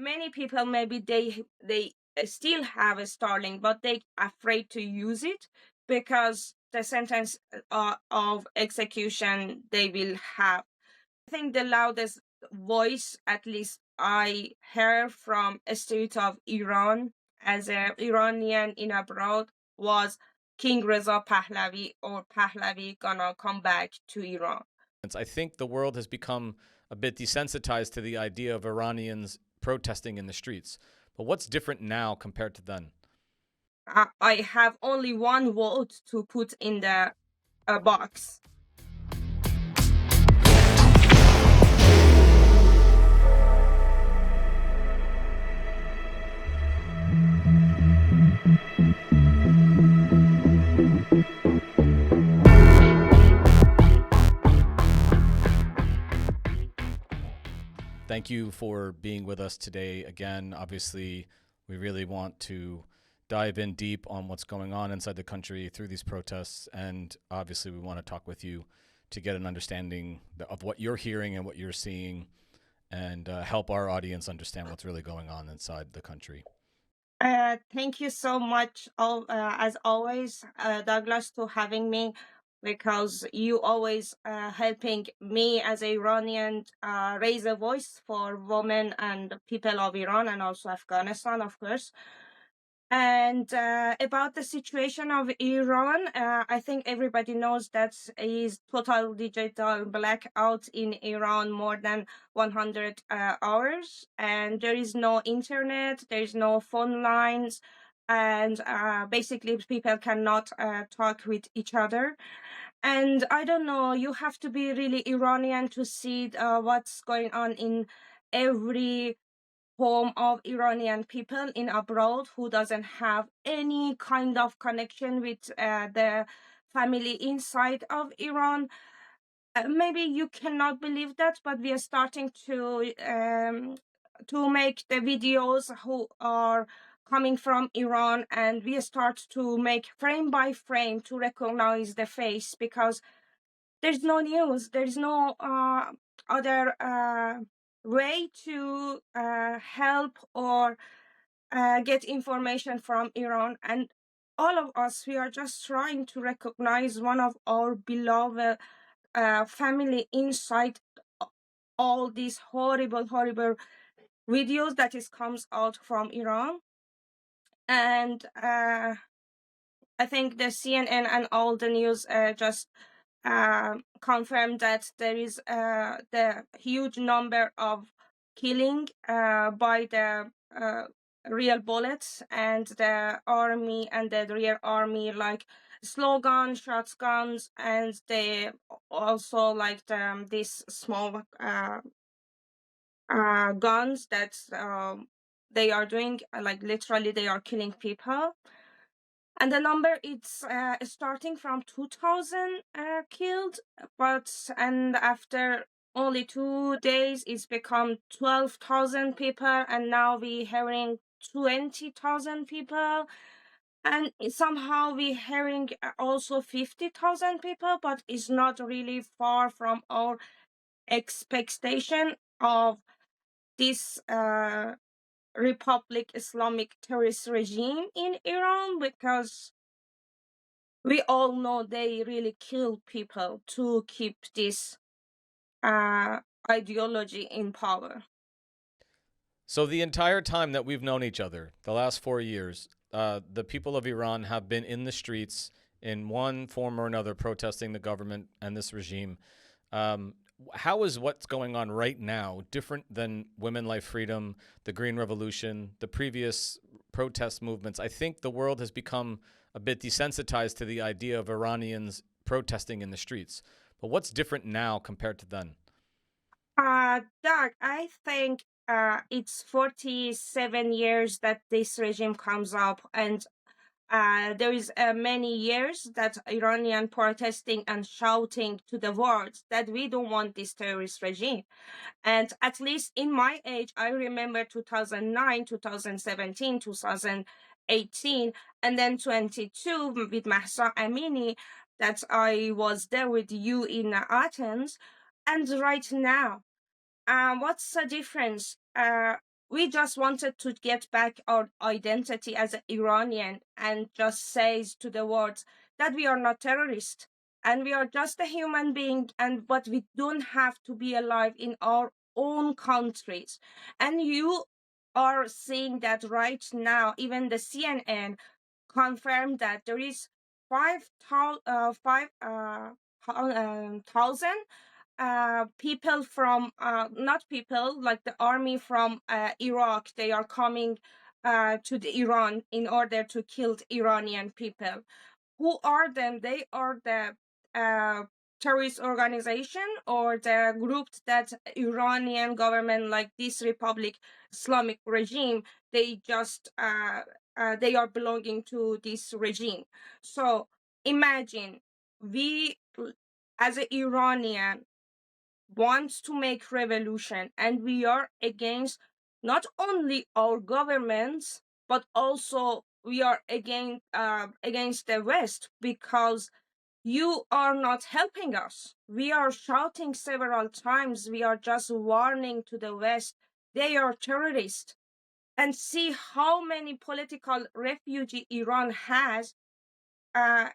many people maybe they still have a Starlink, but they afraid to use it because the sentence of execution they will have. I think the loudest voice, at least I heard from a state of Iran as an Iranian in abroad, was King Reza Pahlavi, or Pahlavi gonna come back to Iran. I think the world has become a bit desensitized to the idea of Iranians protesting in the streets. But what's different now compared to then? I have only one vote to put in the box. Thank you for being with us today again. Obviously, we really want to dive in deep on what's going on inside the country through these protests. And obviously, we want to talk with you to get an understanding of what you're hearing and what you're seeing, and help our audience understand what's really going on inside the country. Thank you so much, as always, Douglas, to having me, because you always helping me as a Iranian raise a voice for women and people of Iran and also Afghanistan, of course. And about the situation of Iran, I think everybody knows that is total digital blackout in Iran, more than 100 hours, and there is no internet, there is no phone lines, and basically people cannot talk with each other. And I don't know, you have to be really Iranian to see what's going on in every home of Iranian people in abroad who doesn't have any kind of connection with the family inside of Iran. Maybe you cannot believe that, but we are starting to make the videos who are coming from Iran, and we start to make frame by frame to recognize the face, because there's no news, there's no other way to help or get information from Iran. And all of us, we are just trying to recognize one of our beloved family inside all these horrible, horrible videos that comes out from Iran. And I think the CNN and all the news just confirmed that there is the huge number of killing by the real bullets, and the army and the real army like slogan shotguns, and they also like these small guns that they are doing, like literally they are killing people. And the number it's starting from 2,000 killed, and after only 2 days it's become 12,000 people, and now we hearing 20,000 people, and somehow we hearing also 50,000 people, but it's not really far from our expectation of this Republic Islamic terrorist regime in Iran, because we all know they really kill people to keep this ideology in power. So the entire time that we've known each other, the last 4 years, the people of Iran have been in the streets in one form or another protesting the government and this regime. How is what's going on right now different than Women, Life, Freedom, the Green Revolution, the previous protest movements? I think the world has become a bit desensitized to the idea of Iranians protesting in the streets. But what's different now compared to then? Doug, I think it's 47 years that this regime comes up, and there is many years that Iranian protesting and shouting to the world that we don't want this terrorist regime. And at least in my age, I remember 2009, 2017, 2018, and then 22 with Mahsa Amini, that I was there with you in Athens. And right now, what's the difference? we just wanted to get back our identity as an Iranian and just says to the world that we are not terrorists and we are just a human being, and but we don't have to be alive in our own countries. And you are seeing that right now. Even the CNN confirmed that there is 5,000 people from not people like the army from Iraq. They are coming to the Iran in order to kill the Iranian people. Who are them? They are the terrorist organization or the group that Iranian government, like this Republic Islamic regime, they just they are belonging to this regime. So imagine we as an Iranian wants to make revolution, and we are against not only our governments but also we are against the West, because you are not helping us. We are shouting several times, we are just warning to the West, they are terrorists. And see how many political refugee Iran has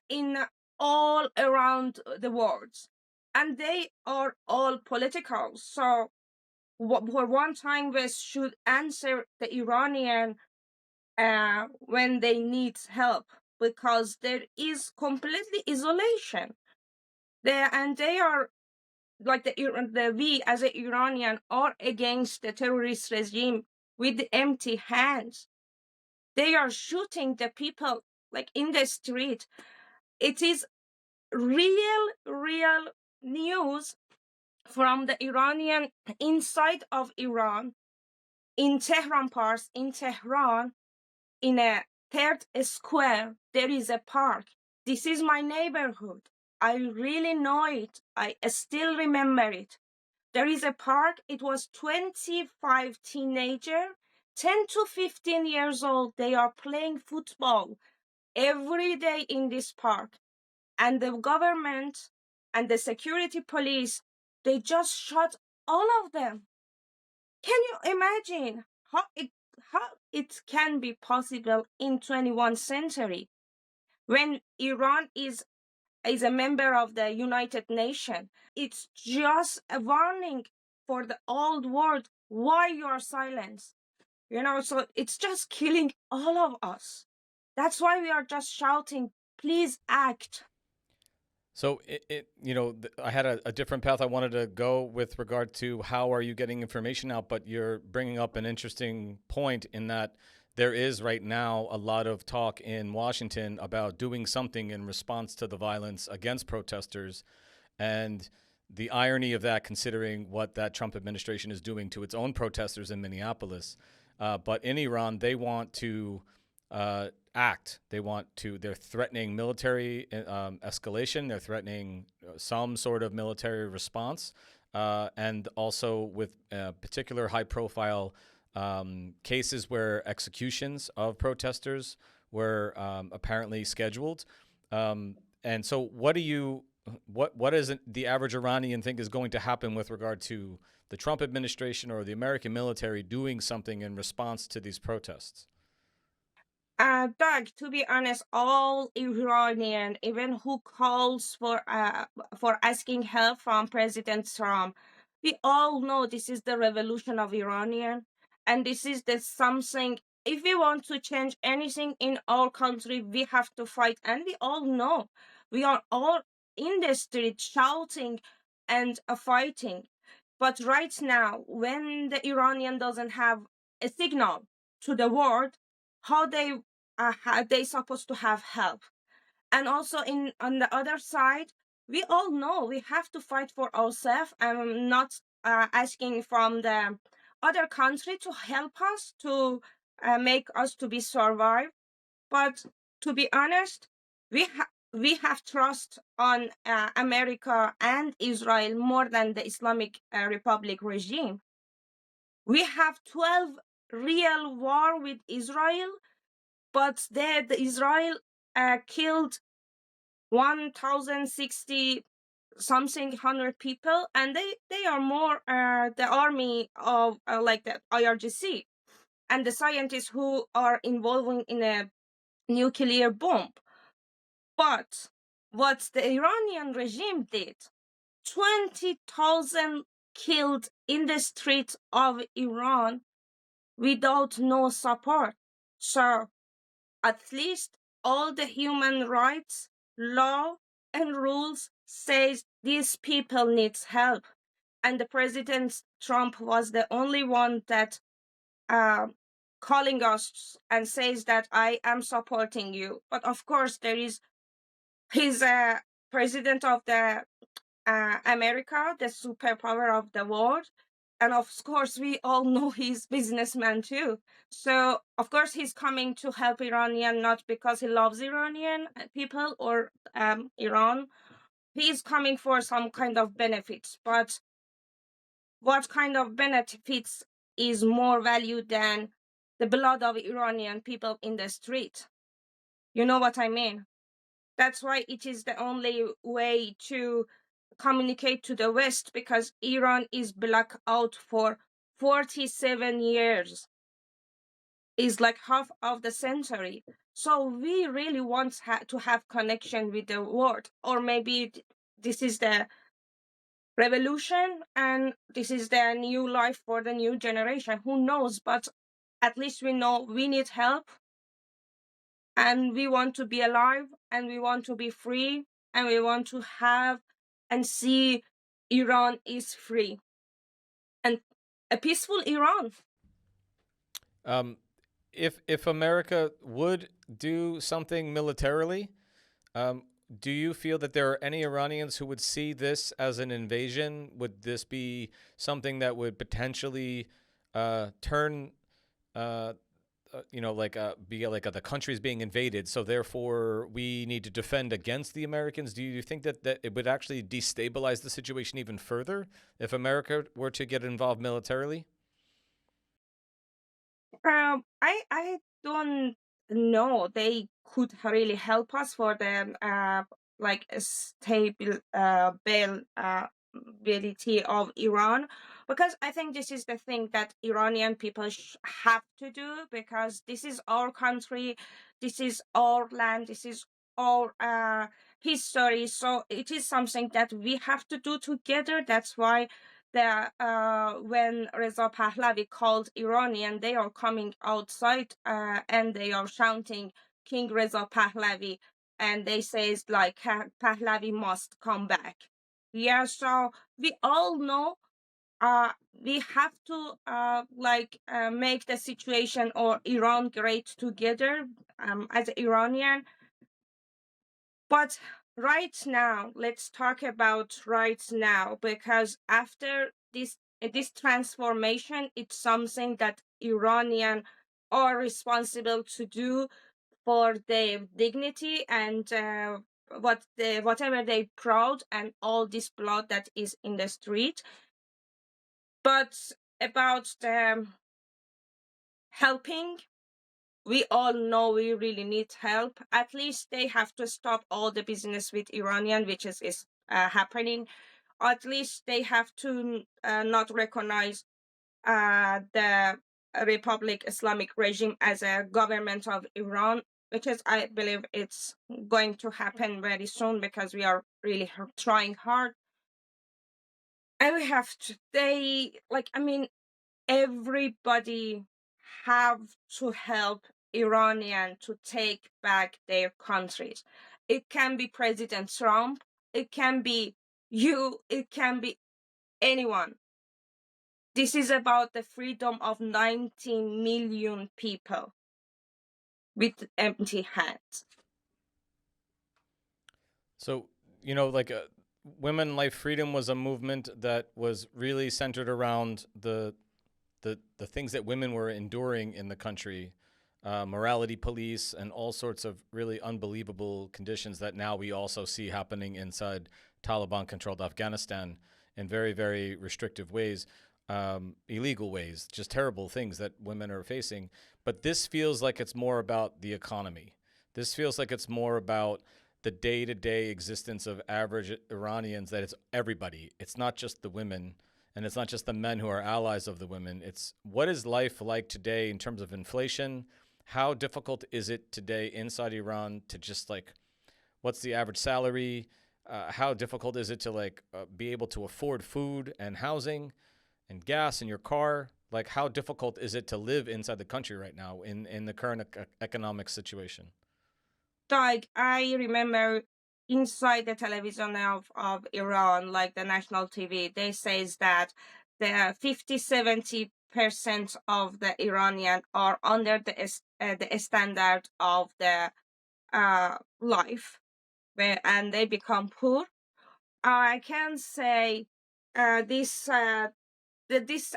in all around the world, and they are all political. So for one time, West should answer the Iranian when they need help, because there is completely isolation there, and they are like the we as an Iranian are against the terrorist regime with empty hands. They are shooting the people like in the street. It is real news from the Iranian inside of Iran, in Tehran parts, in Tehran, in a third square, there is a park. This is my neighborhood. I really know it. I still remember it. There is a park. It was 25 teenagers, 10 to 15 years old. They are playing football every day in this park. And the government and the security police, they just shot all of them. Can you imagine how it can be possible in 21st century when Iran is a member of the United Nations? It's just a warning for the old world. Why you are silent? So it's just killing all of us. That's why we are just shouting, please act. So I had a different path I wanted to go with regard to how are you getting information out, but you're bringing up an interesting point in that there is right now a lot of talk in Washington about doing something in response to the violence against protesters, and the irony of that, considering what that Trump administration is doing to its own protesters in Minneapolis. But in Iran, they want to act. They're threatening military escalation. They're threatening some sort of military response. And also with particular high profile cases where executions of protesters were apparently scheduled. And so what does the average Iranian think is going to happen with regard to the Trump administration or the American military doing something in response to these protests? Doug, to be honest, all Iranian, even who calls for asking help from President Trump, we all know this is the revolution of Iranian, and this is the something. If we want to change anything in our country, we have to fight, and we all know we are all in the street shouting and fighting. But right now, when the Iranian doesn't have a signal to the world, how they supposed to have help? And also on the other side, we all know we have to fight for ourselves and not asking from the other country to help us to make us to be survive. But to be honest, we have trust on America and Israel more than the Islamic Republic regime. We have 12 real war with Israel, but the Israel killed 1,060 something 100 people, and they are more the army of like the IRGC. and the scientists who are involved in a nuclear bomb. But what the Iranian regime did, 20,000 killed in the streets of Iran without no support. So at least all the human rights, law, and rules says these people needs help. And the President Trump was the only one that uh, calling us and says that I am supporting you. But of course, he's a president of the America, the superpower of the world. And of course, we all know he's businessman too. So of course, he's coming to help Iranian, not because he loves Iranian people or Iran. He's coming for some kind of benefits. But what kind of benefits is more value than the blood of Iranian people in the street? You know what I mean? That's why it is the only way to communicate to the West, because Iran is blackout for 47 years. Is like half of the century. So we really want to have connection with the world. Or maybe this is the revolution and this is the new life for the new generation. Who knows? But at least we know we need help, and we want to be alive, and we want to be free, and we want to have and see Iran is free and a peaceful Iran. If America would do something militarily, do you feel that there are any Iranians who would see this as an invasion? Would this be something that would potentially turn, be like the country's being invaded, so therefore we need to defend against the Americans? Do you think that it would actually destabilize the situation even further if America were to get involved militarily? I don't know. They could really help us for the like a stable ability of Iran, because I think this is the thing that Iranian people have to do, because this is our country, this is our land, this is our history. So it is something that we have to do together. That's why when Reza Pahlavi called Iranian, they are coming outside and they are shouting King Reza Pahlavi, and they says like Pahlavi must come back. Yeah, so we all know we have to make the situation or Iran great together as Iranian. But right now, let's talk about right now, because after this transformation, it's something that Iranian are responsible to do for their dignity and whatever they proud and all this blood that is in the street. But about the helping, we all know we really need help. At least they have to stop all the business with Iranian, which is happening. At least they have to not recognize the Republic Islamic regime as a government of Iran, which is, I believe, it's going to happen very soon, because we are really trying hard. And we have to, everybody have to help Iranian to take back their countries. It can be President Trump, it can be you, it can be anyone. This is about the freedom of 90 million people with empty hands. So, women life freedom was a movement that was really centered around the things that women were enduring in the country, morality police, and all sorts of really unbelievable conditions that now we also see happening inside Taliban-controlled Afghanistan in very, very restrictive ways, illegal ways, just terrible things that women are facing. But this feels like it's more about the economy. This feels like it's more about the day-to-day existence of average Iranians, that it's everybody. It's not just the women. And it's not just the men who are allies of the women. It's what is life like today in terms of inflation? How difficult is it today inside Iran to just like, what's the average salary? How difficult is it to be able to afford food and housing and gas in your car? Like, how difficult is it to live inside the country right now in the current economic situation? Like, I remember inside the television of Iran, like the national TV, they says that the 50-70% of the Iranian are under the standard of the life, and they become poor. I can say this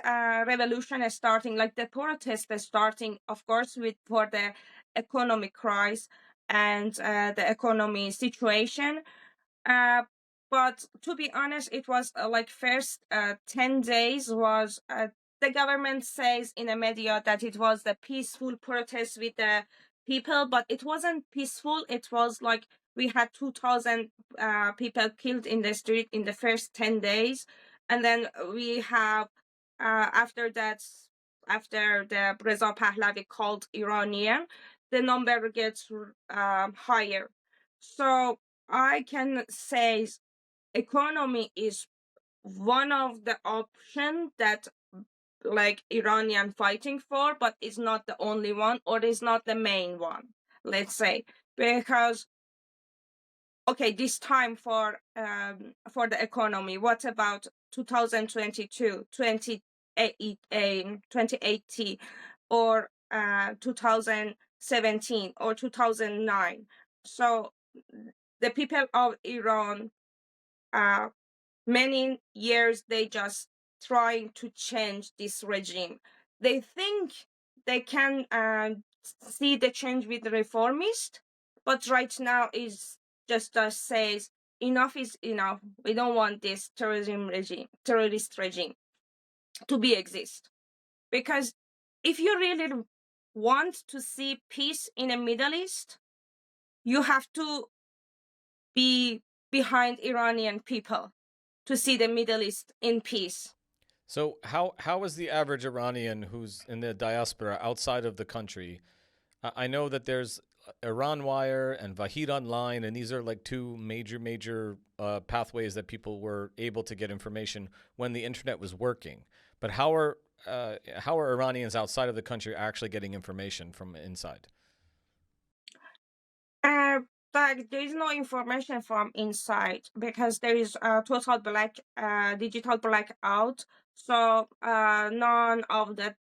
revolution is starting, like the protest is starting, of course, with for the economic crisis and the economy situation. Uh, but to be honest, it was like first 10 days was the government says in the media that it was the peaceful protest with the people, but it wasn't peaceful. It was like we had 2,000 people killed in the street in the first 10 days. And then we have, after that, after the Reza Pahlavi called Iranian, the number gets higher. So I can say economy is one of the options that like Iranian fighting for, but it's not the only one or is not the main one, let's say. Because okay, this time for the economy, what about 2022, 2080 or 2017 or 2009? So the people of Iran, many years they just trying to change this regime. They think they can see the change with the reformist, but right now is just says enough is enough. We don't want this terrorist regime to be exist. Because if you really want to see peace in the Middle East, you have to be behind Iranian people to see the Middle East in peace. So how is the average Iranian who's in the diaspora outside of the country? I know that there's Iran Wire and Vahid Online, and these are like two major pathways that people were able to get information when the internet was working. But how are Iranians outside of the country actually getting information from inside? Uh, like there is no information from inside because there is a total digital blackout. So none of the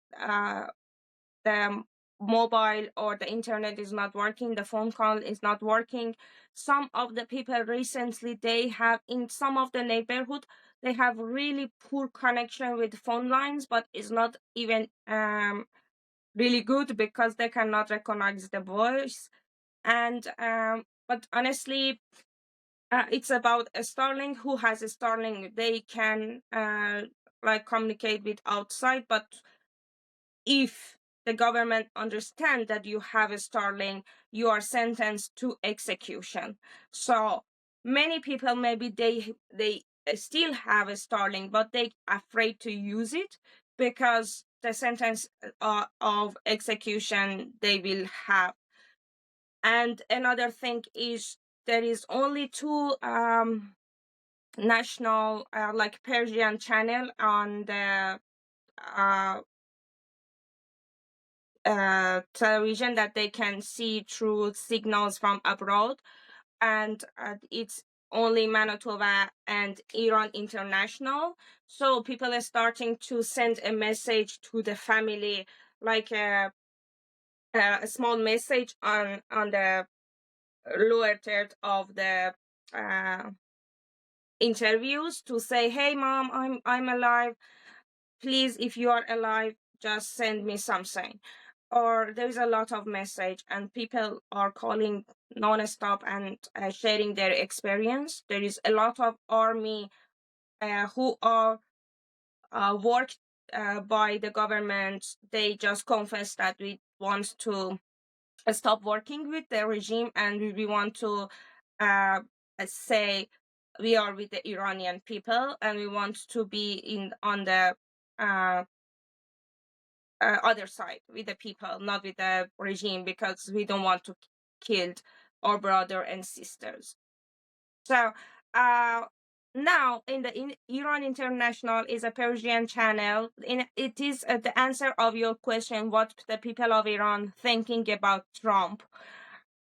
mobile or the internet is not working. The phone call is not working. Some of the people recently, they have in some of the neighborhood, they have really poor connection with phone lines, but it's not even really good because they cannot recognize the voice. And but honestly, it's about a Starlink. Who has a Starlink, they can like communicate with outside. But if the government understand that you have a Starlink, you are sentenced to execution. So many people, maybe they still have a Starlink, but they afraid to use it because the sentence of execution they will have. And another thing is there is only two national like Persian channel on the uh, television that they can see through signals from abroad, and it's only Manitoba and Iran International. So people are starting to send a message to the family, like a small message on the lower third of the uh, interviews to say, "Hey, mom, I'm alive. Please, if you are alive, just send me something." Or there's a lot of message, and people are calling non-stop and sharing their experience. There is a lot of army who are worked by the government. They just confess that we want to stop working with the regime and we want to say we are with the Iranian people, and we want to be on the other side with the people, not with the regime, because we don't want to kill our brother and sisters. So now in Iran International is a Persian channel. It is the answer of your question, what the people of Iran thinking about Trump.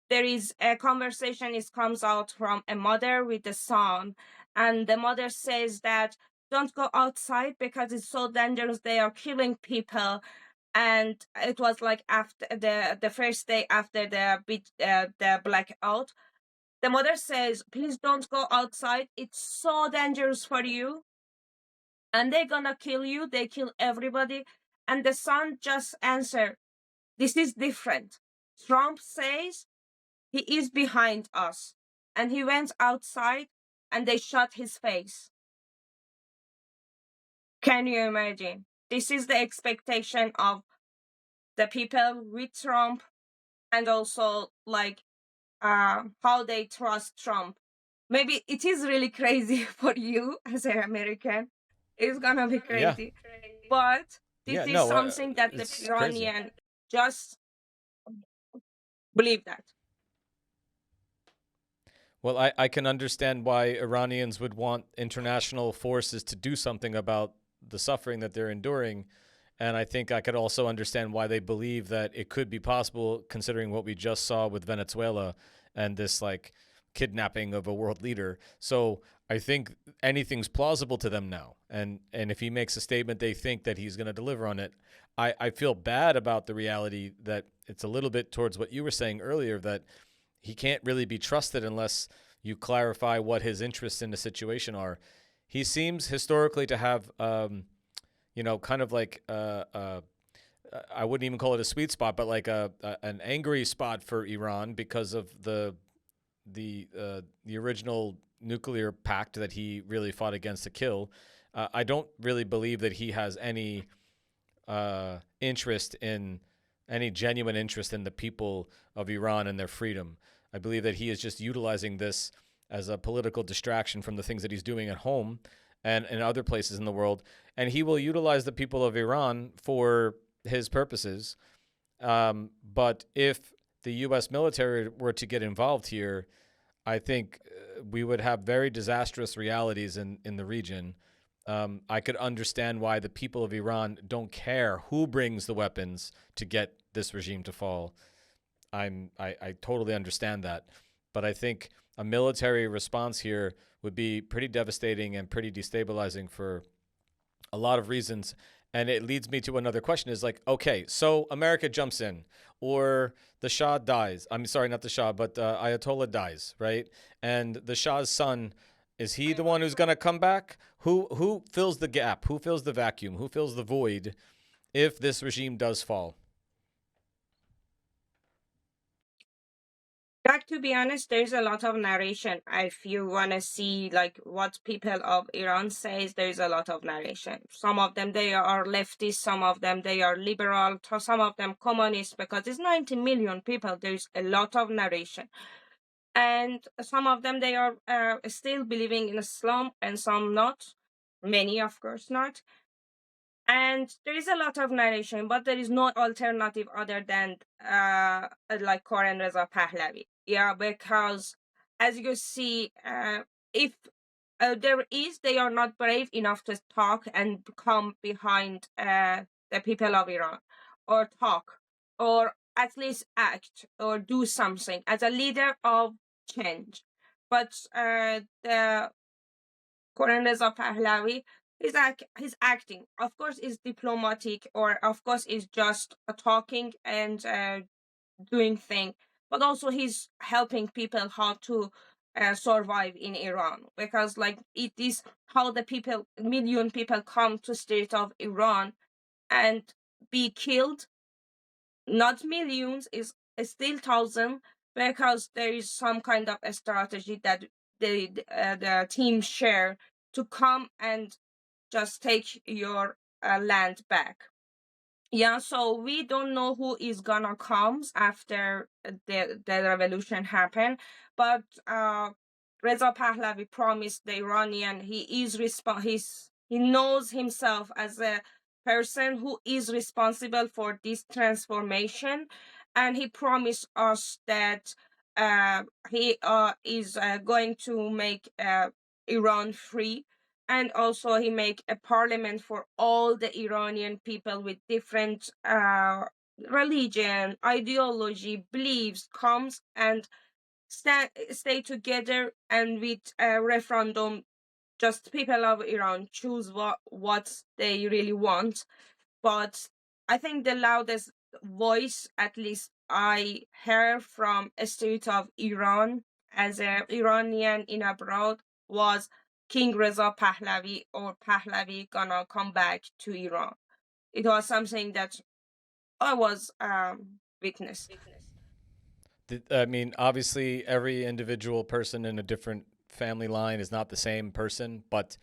There is a conversation, it comes out from a mother with the son, and the mother says that don't go outside because it's so dangerous, they are killing people. And it was like after the first day after the blackout, the mother says, please don't go outside, it's so dangerous for you, and they're gonna kill you, they kill everybody. And the son just answered, this is different. Trump says he is behind us, and he went outside and they shot his face. Can you imagine? This is the expectation of the people with Trump, and also like how they trust Trump. Maybe it is really crazy for you as an American. It's gonna be crazy. Yeah. But this is something that the Iranian just believe that. Well, I can understand why Iranians would want international forces to do something about the suffering that they're enduring. And I think I could also understand why they believe that it could be possible, considering what we just saw with Venezuela and this like kidnapping of a world leader. So I think anything's plausible to them now. And if he makes a statement, they think that he's going to deliver on it. I feel bad about the reality that it's a little bit towards what you were saying earlier, that he can't really be trusted unless you clarify what his interests in the situation are. He seems historically to have, kind of like I wouldn't even call it a sweet spot, but like an angry spot for Iran because of the original nuclear pact that he really fought against to kill. I don't really believe that he has any any genuine interest in the people of Iran and their freedom. I believe that he is just utilizing this as a political distraction from the things that he's doing at home and in other places in the world. And he will utilize the people of Iran for his purposes. But if the U.S. military were to get involved here, I think we would have very disastrous realities in the region. I could understand why the people of Iran don't care who brings the weapons to get this regime to fall. I totally understand that. But I think a military response here would be pretty devastating and pretty destabilizing for a lot of reasons. And it leads me to another question is like, okay, so America jumps in or the Shah dies. I'm sorry, not the Shah, but Ayatollah dies, right? And the Shah's son, is he the one who's going to come back? Who fills the gap? Who fills the vacuum? Who fills the void if this regime does fall? Like, to be honest, there's a lot of narration. If you want to see like what people of Iran says, there's a lot of narration. Some of them, they are leftist. Some of them, they are liberal. Some of them communist, because it's 90 million people. There's a lot of narration. And some of them, they are still believing in Islam, and some not. Many, of course, not. And there is a lot of narration, but there is no alternative other than like Koran Reza Pahlavi. Yeah, because as you see, if there is, they are not brave enough to talk and come behind the people of Iran, or talk, or at least act or do something as a leader of change. But the Koran Reza Pahlavi, he's acting. Of course, is diplomatic, or of course is just talking and doing thing, but also he's helping people how to survive in Iran, because like it is how the people, million people come to state of Iran and be killed. Not millions, is still thousand, because there is some kind of a strategy that the team share to come and just take your land back. Yeah, so we don't know who is gonna come after the revolution happen, but Reza Pahlavi promised the Iranian he knows himself as a person who is responsible for this transformation, and he promised us that he is going to make Iran free, and also he make a parliament for all the Iranian people with different religion, ideology, beliefs comes and stay together, and with a referendum, just people of Iran choose what they really want. But I think the loudest voice, at least I heard from a state of Iran as an Iranian in abroad, was King Reza Pahlavi, or Pahlavi gonna come back to Iran. It was something that I was witness. I mean, obviously, every individual person in a different family line is not the same person, but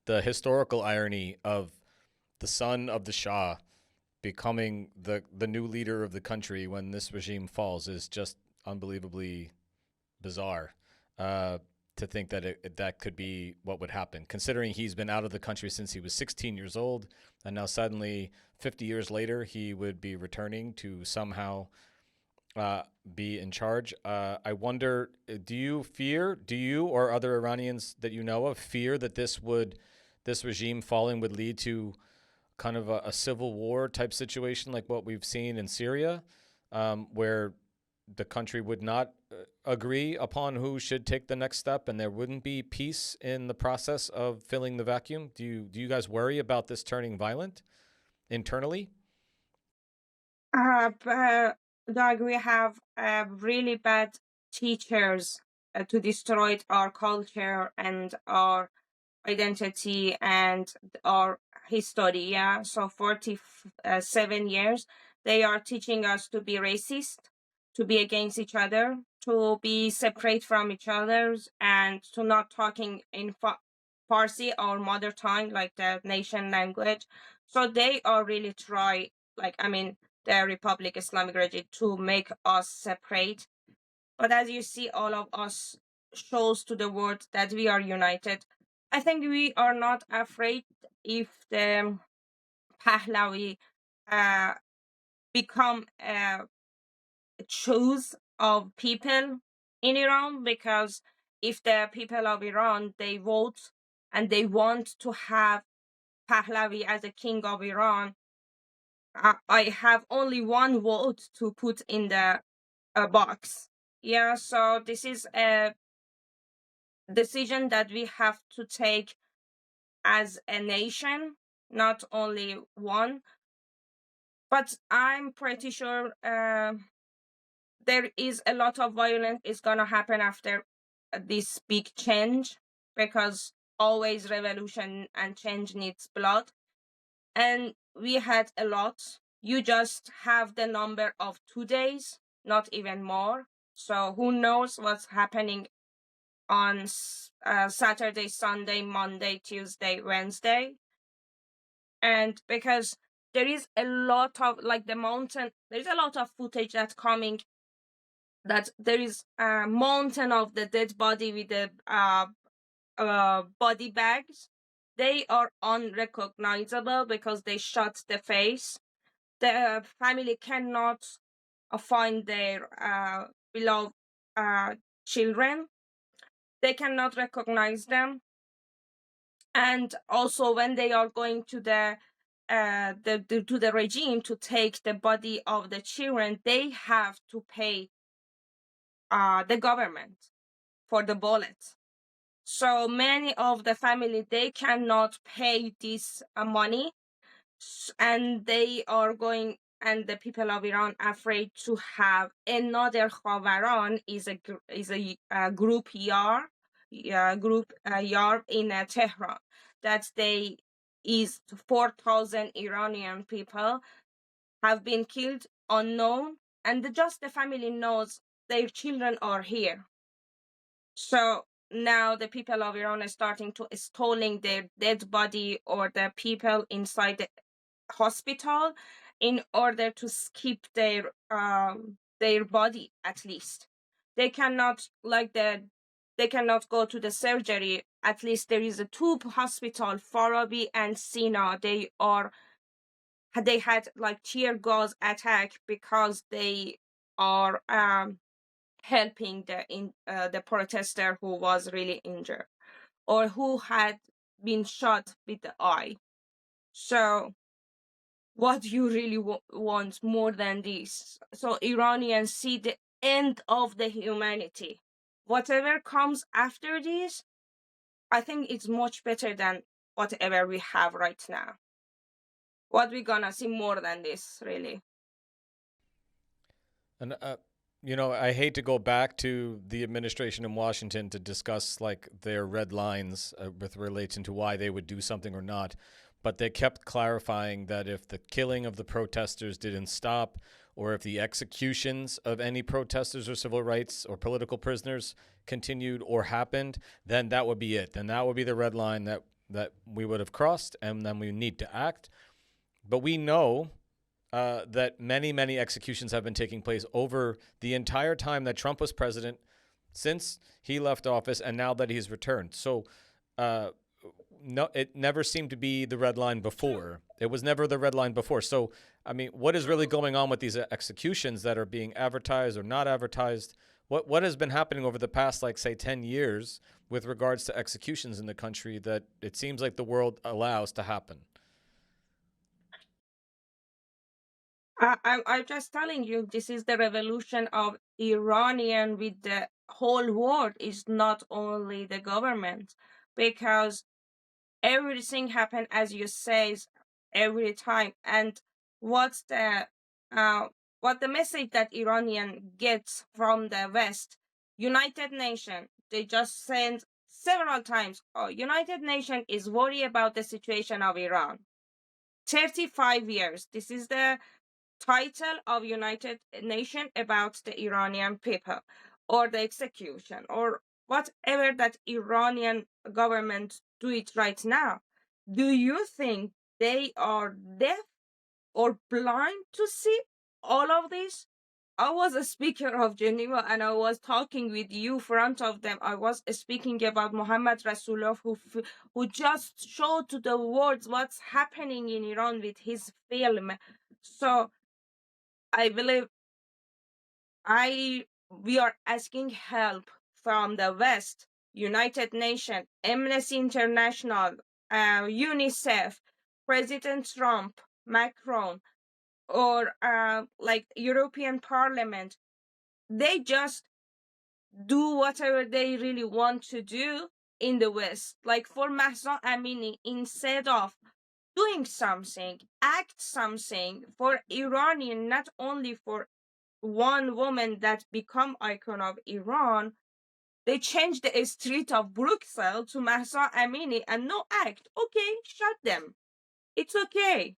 the historical irony of the son of the Shah becoming the new leader of the country when this regime falls is just unbelievably bizarre. To think that that could be what would happen, considering he's been out of the country since he was 16 years old, and now suddenly, 50 years later, he would be returning to somehow be in charge. I wonder, do you or other Iranians that you know of fear that this regime falling would lead to kind of a civil war type situation like what we've seen in Syria, where the country would not agree upon who should take the next step, and there wouldn't be peace in the process of filling the vacuum? Do you guys worry about this turning violent internally? Doug, we have really bad teachers to destroy our culture and our identity and our history. Yeah, so 47 years they are teaching us to be racist, to be against each other, to be separate from each other, and to not talking in Farsi, our mother tongue, like the nation language. So they are really try, like, I mean, the Republic Islamic regime to make us separate. But as you see, all of us shows to the world that we are united. I think we are not afraid if the Pahlavi uh, become a choice of people in Iran, because if the people of Iran, they vote and they want to have Pahlavi as a king of Iran, I have only one vote to put in the box. Yeah, so this is a decision that we have to take as a nation, not only one. But I'm pretty sure there is a lot of violence is gonna happen after this big change, because always revolution and change needs blood, and we had a lot. You just have the number of 2 days, not even more. So who knows what's happening on Saturday, Sunday, Monday, Tuesday, Wednesday. And because there is a lot of, like, the mountain, there's a lot of footage that's coming, that there is a mountain of the dead body with the body bags. They are unrecognizable because they shot the face. The family cannot find their beloved children. They cannot recognize them. And also, when they are going to the to the regime to take the body of the children, they have to pay the government for the bullet. So many of the family, they cannot pay this money, and they are going, and the people of Iran afraid to have another Khavaran, is a group Yar, Yar in Tehran, that they is 4,000 Iranian people have been killed unknown, and just the family knows their children are here. So now the people of Iran are starting to stealing their dead body or the people inside the hospital in order to skip their body. At least they cannot, like, the they cannot go to the surgery. At least there is a two hospital, Farabi and Sina. They had like tear gas attack because they are helping the protester who was really injured or who had been shot with the eye. So what do you really want more than this? So Iranians see the end of the humanity. Whatever comes after this, I think it's much better than whatever we have right now. What we gonna see more than this, really? And I hate to go back to the administration in Washington to discuss like their red lines with relation to why they would do something or not, but they kept clarifying that if the killing of the protesters didn't stop, or if the executions of any protesters or civil rights or political prisoners continued or happened, then that would be it. Then that would be the red line that we would have crossed, and then we need to act. But we know that many, many executions have been taking place over the entire time that Trump was president, since he left office, and now that he's returned. So no, it never seemed to be the red line before. It was never the red line before. So, I mean, what is really going on with these executions that are being advertised or not advertised? What has been happening over the past, like, say, 10 years with regards to executions in the country that it seems like the world allows to happen? I'm just telling you, this is the revolution of Iranian with the whole world. Is not only the government, because everything happen as you say every time. And what's the what the message that Iranian gets from the West? United Nations, they just send several times, oh, United Nations is worried about the situation of Iran. 35 years. This is the title of United Nations about the Iranian people or the execution or whatever that Iranian government do it right now. Do you think they are deaf or blind to see all of this? I was a speaker of Geneva and I was talking with you front of them. I was speaking about Muhammad Rasulullah who just showed to the world what's happening in Iran with his film. So I believe we are asking help from the West, United Nations, Amnesty International, UNICEF, President Trump, Macron, or like European Parliament. They just do whatever they really want to do in the West. Like for Mahsa Amini, instead of doing something, act something for Iranian, not only for one woman that become icon of Iran, they changed the street of Bruxelles to Mahsa Amini and no act. Okay, shut them. It's okay.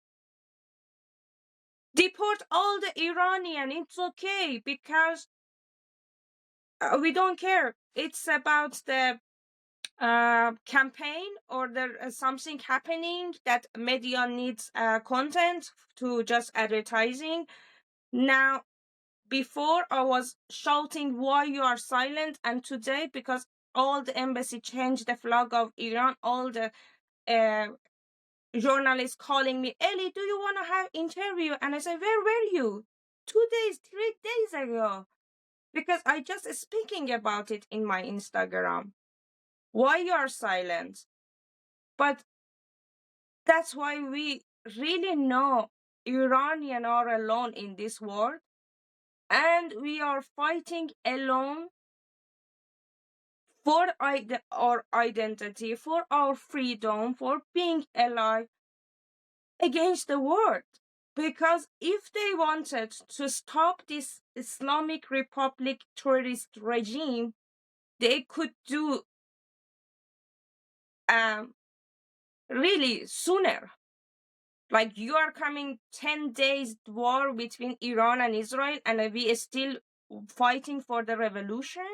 Deport all the Iranian. It's okay because we don't care. It's about the campaign or there something happening that media needs content to just advertising. Now, before I was shouting why you are silent, and today because all the embassy changed the flag of Iran, all the journalists calling me, Ellie, do you want to have interview? And I said, where were you? 2 days, 3 days ago, because I just speaking about it in my Instagram. Why you are silent? But that's why we really know Iranian are alone in this world, and we are fighting alone for our identity, for our freedom, for being alive against the world. Because if they wanted to stop this Islamic Republic terrorist regime, they could do really sooner. Like you are coming 10 days war between Iran and Israel, and we are still fighting for the revolution.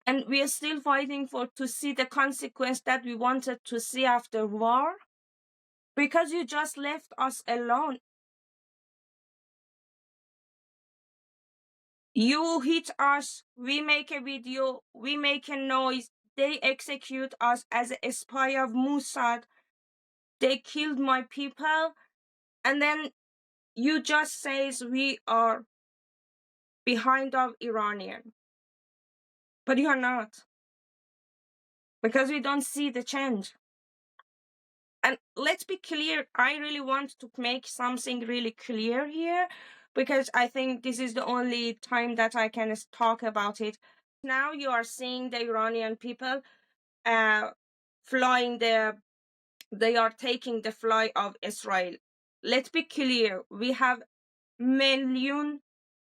And we are still fighting for to see the consequence that we wanted to see after war, because you just left us alone. You hit us, we make a video, we make a noise, they execute us as a spy of Mossad, they killed my people, and then you just says we are behind of Iranian. But you are not, because we don't see the change. And let's be clear, I really want to make something really clear here, because I think this is the only time that I can talk about it. Now you are seeing the Iranian people flying they are taking the fly of Israel. Let's be clear, we have million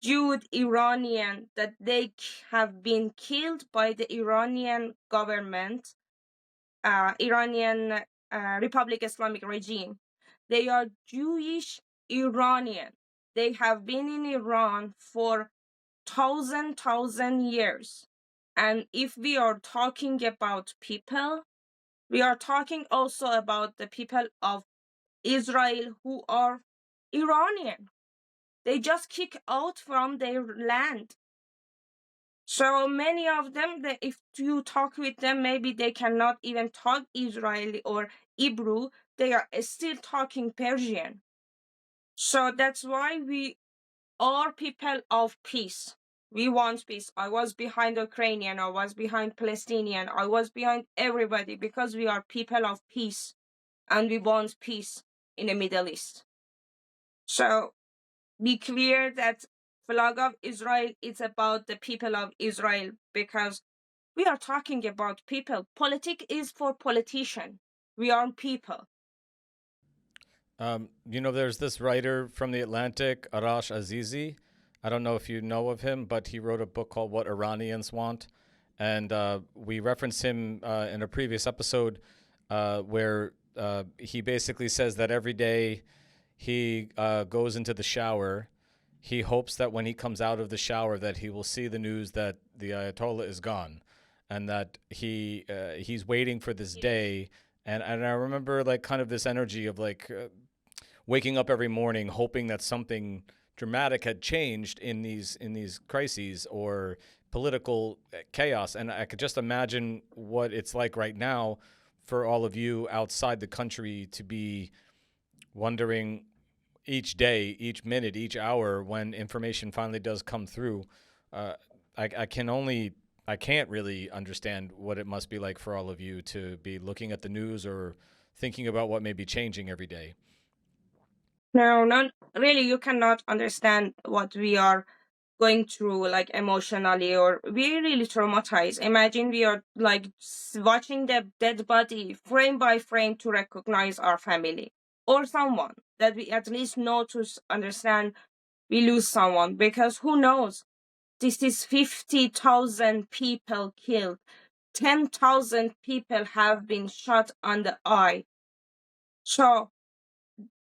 Jewish Iranian that they have been killed by the Iranian government, Iranian Republic Islamic regime. They are Jewish Iranian. They have been in Iran for thousand years. And if we are talking about people, we are talking also about the people of Israel who are Iranian. They just kick out from their land. So many of them, if you talk with them, maybe they cannot even talk Israeli or Hebrew. They are still talking Persian. So that's why we are people of peace. We want peace. I was behind Ukrainian. I was behind Palestinian. I was behind everybody because we are people of peace and we want peace in the Middle East. So be clear that flag of Israel is about the people of Israel, because we are talking about people. Politics is for politicians. We are people. There's this writer from the Atlantic, Arash Azizi. I don't know if you know of him, but he wrote a book called What Iranians Want. And we referenced him in a previous episode where he basically says that every day he goes into the shower, he hopes that when he comes out of the shower that he will see the news that the Ayatollah is gone, and that he's waiting for this day. And I remember like kind of this energy of like waking up every morning hoping that something dramatic had changed in these crises or political chaos. And I could just imagine what it's like right now for all of you outside the country to be wondering each day, each minute, each hour when information finally does come through. I can't really understand what it must be like for all of you to be looking at the news or thinking about what may be changing every day. No, not really. You cannot understand what we are going through, like emotionally, or we really traumatized. Imagine we are like watching the dead body frame by frame to recognize our family or someone that we at least know to understand we lose someone, because who knows? This is 50,000 people killed. 10,000 people have been shot on the eye. So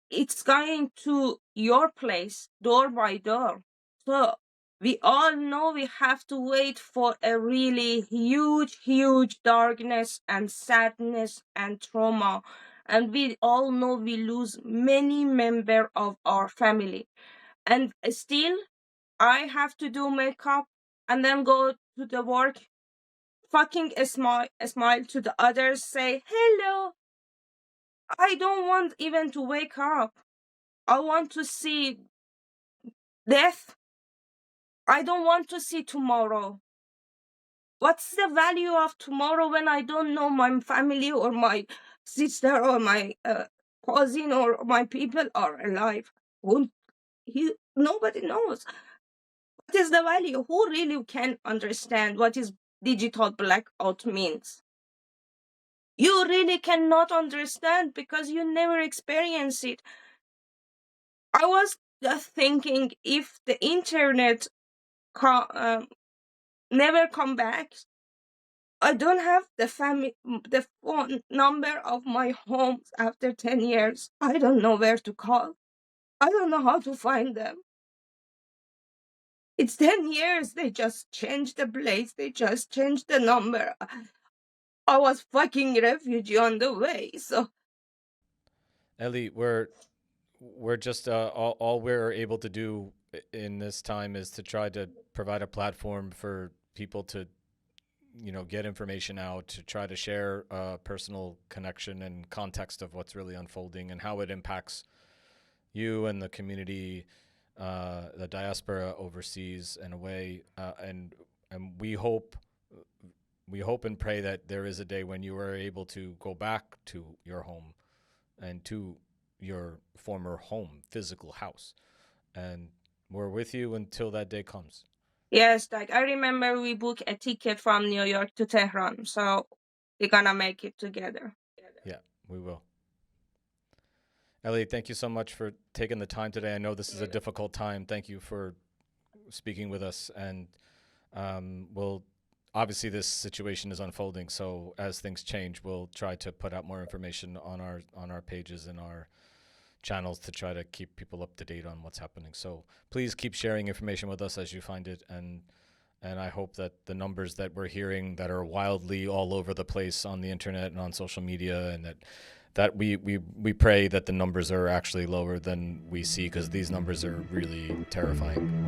it's going to your place door by door. So we all know we have to wait for a really huge darkness and sadness and trauma. And we all know we lose many members of our family. And still, I have to do makeup and then go to the work, fucking smile to the others, say hello. I don't want even to wake up. I want to see death. I don't want to see tomorrow. What's the value of tomorrow when I don't know my family or my sister or my cousin or my people are alive? Nobody knows. What is the value? Who really can understand what is digital blackout means? You really cannot understand because you never experience it. I was just thinking, if the internet never come back, I don't have the phone number of my homes after 10 years. I don't know where to call. I don't know how to find them. It's 10 years. They just changed the place. They just changed the number. I was fucking refugee on the way. So Ellie, we're just all we're able to do in this time is to try to provide a platform for people to, get information out, to try to share a personal connection and context of what's really unfolding and how it impacts you and the community, the diaspora overseas in a way. And we hope and pray that there is a day when you are able to go back to your home and to your former home, physical house. And we're with you until that day comes. Yes, like I remember we booked a ticket from New York to Tehran, so we're gonna make it together. Yeah, we will. Ellie, thank you so much for taking the time today. I know this is a difficult time. Thank you for speaking with us. And obviously this situation is unfolding, so as things change, we'll try to put out more information on our pages and our channels to try to keep people up to date on what's happening. So please keep sharing information with us as you find it, and I hope that the numbers that we're hearing that are wildly all over the place on the internet and on social media, and that we pray that the numbers are actually lower than we see, because these numbers are really terrifying.